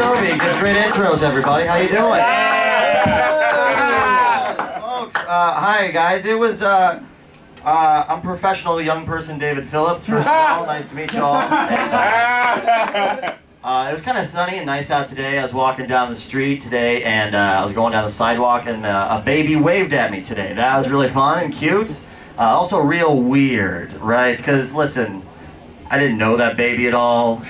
Toby. Gets great intros, everybody. How you doing? Folks, hi guys. It was, I'm professional young person David Phillips. First of all, nice to meet you all. And, it was kind of sunny and nice out today. I was walking down the street today, and I was going down the sidewalk, and a baby waved at me today. That was really fun and cute. Also real weird, right? Because, listen, I didn't know that baby at all.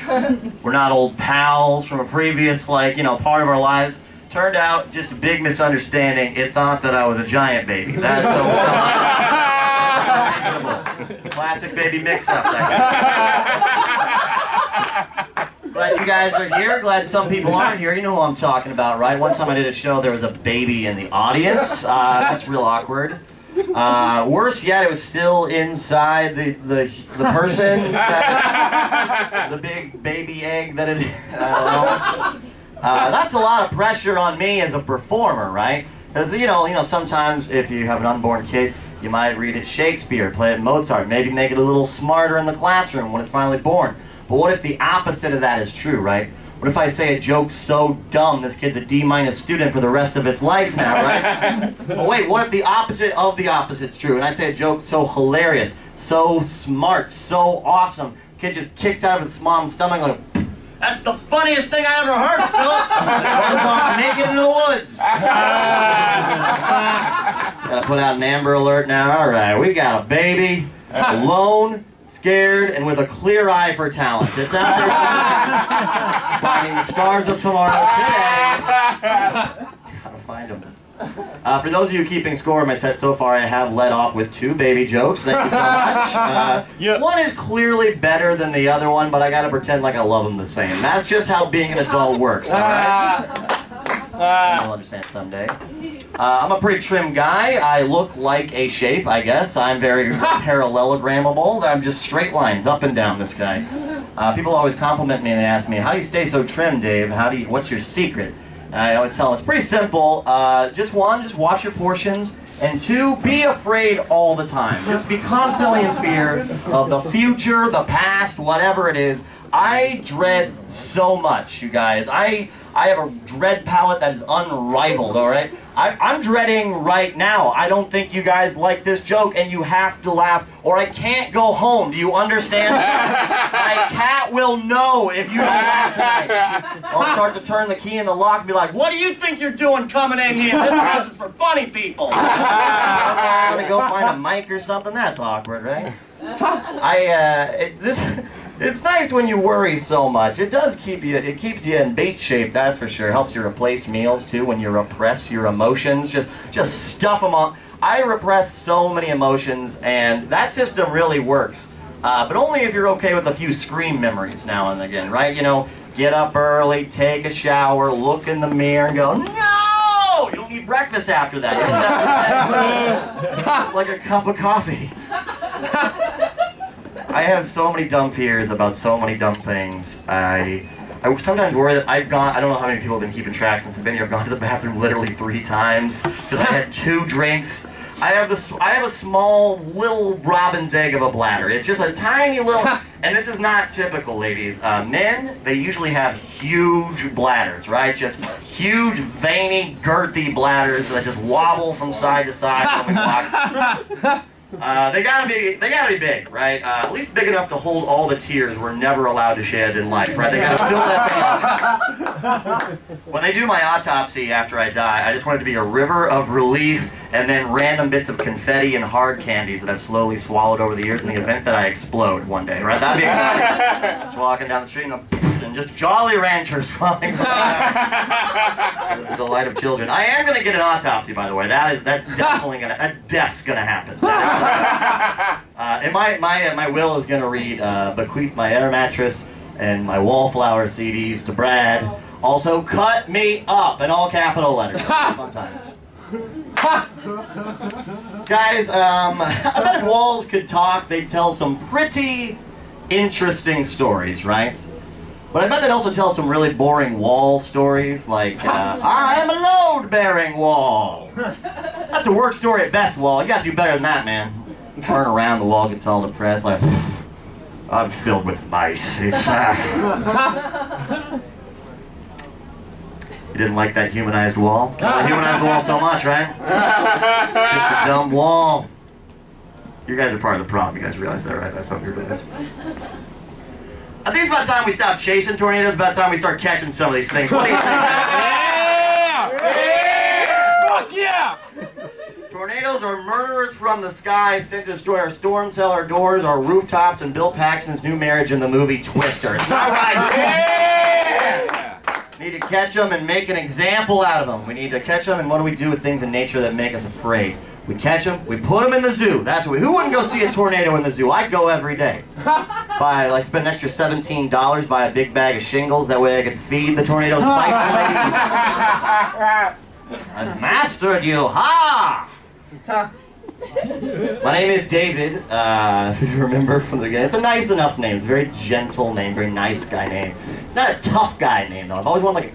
We're not old pals from a previous, part of our lives. Turned out, just a big misunderstanding. It thought that I was a giant baby. That's the classic baby mix-up. Glad you guys are here. Glad some people aren't here. You know who I'm talking about, right? One time I did a show, there was a baby in the audience. That's real awkward. Worse yet, it was still inside the person, the big baby egg that it. I don't know. That's a lot of pressure on me as a performer, right? Because you know, sometimes if you have an unborn kid, you might read it Shakespeare, play it Mozart, maybe make it a little smarter in the classroom when it's finally born. But what if the opposite of that is true, right? What if I say a joke so dumb this kid's a D- student for the rest of its life now, right? But wait, what if the opposite of the opposite's true? And I say a joke so hilarious, so smart, so awesome, kid just kicks out of its mom's stomach like, that's the funniest thing I ever heard, Phillips! Runs off naked in the woods! Gotta put out an Amber Alert now. Alright, we got a baby, alone, scared, and with a clear eye for talent. It's out there finding the stars of tomorrow today. Gotta find them. For those of you keeping score of my set so far, I have led off with 2 baby jokes. Thank you so much. One is clearly better than the other one, but I gotta pretend like I love them the same. That's just how being an adult works, alright? You'll understand someday. I'm a pretty trim guy. I look like a shape, I guess. I'm very parallelogrammable. I'm just straight lines up and down this guy. People always compliment me and they ask me, how do you stay so trim, Dave? What's your secret? And I always tell them it's pretty simple. Just one, just watch your portions. And 2, be afraid all the time. Just be constantly in fear of the future, the past, whatever it is. I dread so much, you guys. I have a dread palette that is unrivaled, alright? I'm dreading right now. I don't think you guys like this joke, and you have to laugh, or I can't go home. Do you understand? My cat will know if you don't laugh tonight. I'll start to turn the key in the lock and be like, what do you think you're doing coming in here? This house is for funny people. I'm gonna go find a mic or something. That's awkward, right? It's nice when you worry so much. It does keep you, it keeps you in bait shape, that's for sure. Helps you replace meals too when you repress your emotions. Just stuff them on. I repress so many emotions, and that system really works. But only if you're okay with a few scream memories now and again, right? You know, get up early, take a shower, look in the mirror and go, no! You don't need breakfast after that. You just have to just like a cup of coffee. I have so many dumb fears about so many dumb things. I sometimes worry that I don't know how many people have been keeping track since I've been here. I've gone to the bathroom literally 3 times because I had 2 drinks. I have a small little robin's egg of a bladder. It's just a tiny little, and this is not typical, ladies. Men, they usually have huge bladders, right? Just huge, veiny, girthy bladders that just wobble from side to side when we walk. They gotta be big, right? At least big enough to hold all the tears we're never allowed to shed in life, right? They gotta fill that thing up. When they do my autopsy after I die, I just want it to be a river of relief and then random bits of confetti and hard candies that I've slowly swallowed over the years in the event that I explode one day, right? That'd be exciting. Just walking down the street and just Jolly Ranchers falling by. The delight of children. I am gonna get an autopsy, by the way. That's definitely gonna happen. And my will is gonna read, bequeath my air mattress and my wallflower CDs to Brad. Also, cut me up in all capital letters. Fun times. Guys, I bet if walls could talk, they'd tell some pretty interesting stories, right? But I bet they'd also tell some really boring wall stories, like, I am a load-bearing wall. That's a work story at best, wall. You gotta do better than that, man. Turn around, the wall gets all depressed, like, I'm filled with mice. It's, didn't like that humanized wall. I humanized the wall so much, right? Just a dumb wall. You guys are part of the problem. You guys realize that, right? That's what you're doing. I think it's about time we stop chasing tornadoes. It's about time we start catching some of these things. What do you think? Yeah! Yeah! Fuck yeah! Tornadoes are murderers from the sky sent to destroy our storm cellar doors, our rooftops, and Bill Paxton's new marriage in the movie Twister. It's not right. Yeah! Need to catch them and make an example out of them. We need to catch them, and what do we do with things in nature that make us afraid? We catch them, we put them in the zoo. That's what who wouldn't go see a tornado in the zoo? I'd go every day. Spend an extra $17, buy a big bag of shingles. That way I could feed the tornadoes. I've mastered you. Ha! My name is David. If you remember from the beginning, it's a nice enough name. It's a very gentle name, very nice guy name. It's not a tough guy name though. I've always wanted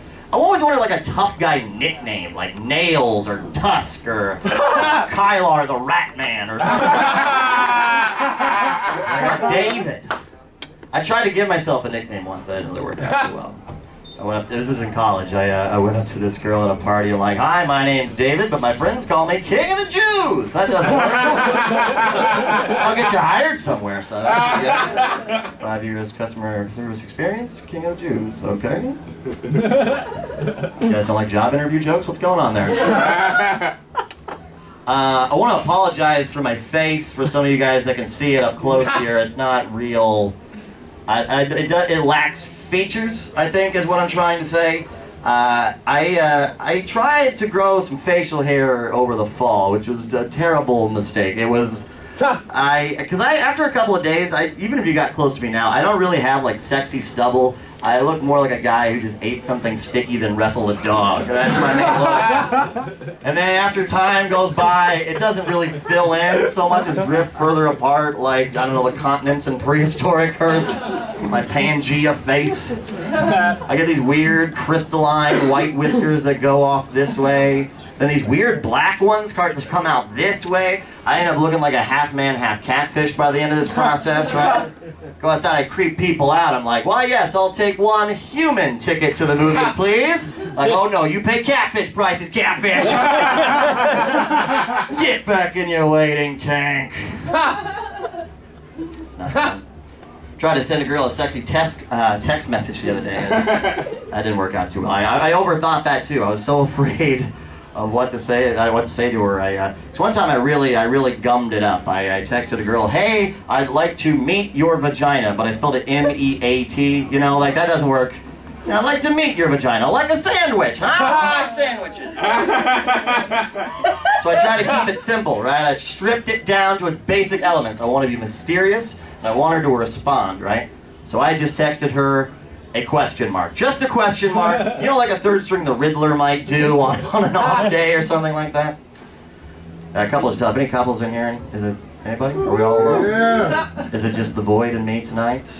like a tough guy nickname, like Nails or Tusk or Kylar the Rat Man or something. Like David. I tried to give myself a nickname once. That didn't really work out too well. This is in college. I went up to this girl at a party and like, hi, my name's David, but my friends call me King of the Jews. That doesn't work. I'll get you hired somewhere, son. Yeah. 5 years customer service experience, King of the Jews. Okay. You guys don't like job interview jokes? What's going on there? I want to apologize for my face for some of you guys that can see it up close here. It's not real. It lacks features, I think, is what I'm trying to say. I tried to grow some facial hair over the fall, which was a terrible mistake. It was, after a couple of days, even if you got close to me now, I don't really have like sexy stubble. I look more like a guy who just ate something sticky than wrestled a dog. That's my main look. And then after time goes by, it doesn't really fill in so much as drift further apart, like, I don't know, the continents in prehistoric Earth. My Pangea face. I get these weird crystalline white whiskers that go off this way. Then these weird black ones come out this way. I end up looking like a half man, half catfish by the end of this process, right? Go outside, I creep people out. I'm like, why yes, I'll take one human ticket to the movies, please. Like, oh no, you pay catfish prices, catfish. Get back in your waiting tank. It's not fun. Tried to send a girl a sexy text message the other day. That didn't work out too well. I overthought that too. I was so afraid of what to say to her. So one time I really gummed it up. I texted a girl, hey, I'd like to meet your vagina, but I spelled it M-E-A-T. You know, like that doesn't work. You know, I'd like to meet your vagina, like a sandwich, huh? I like sandwiches. So I tried to keep it simple, right? I stripped it down to its basic elements. I wanted to be mysterious, and I wanted her to respond, right? So I just texted her a question mark. Just a question mark. You know, like a third string the Riddler might do on an off day or something like that? A couple is tough. Any couples in here? Is it anybody? Are we all alone? Yeah. Is it just the void and me tonight?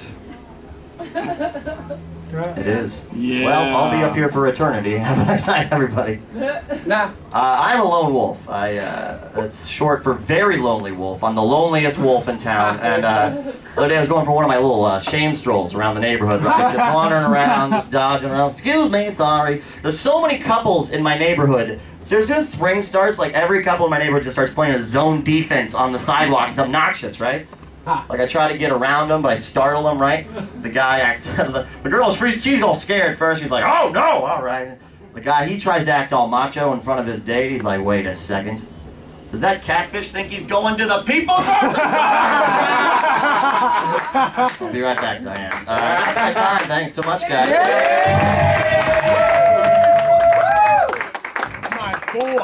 It is. Yeah. Well, I'll be up here for eternity. Have a nice night, everybody. Nah. I'm a lone wolf. It's short for very lonely wolf. I'm the loneliest wolf in town. And the other day I was going for one of my little shame strolls around the neighborhood, right? Just wandering around, just dodging around. Excuse me, sorry. There's so many couples in my neighborhood. So as soon as spring starts, like every couple in my neighborhood just starts playing a zone defense on the sidewalk. It's obnoxious, right? Like I try to get around them, but I startle them, right? The guy acts, the girl's free, she's all scared first. She's like, oh no, all right. The guy, he tries to act all macho in front of his date. He's like, wait a second. Does that catfish think he's going to the people? I'll be right back, Diane. That's my time. Thanks so much, guys. My boy.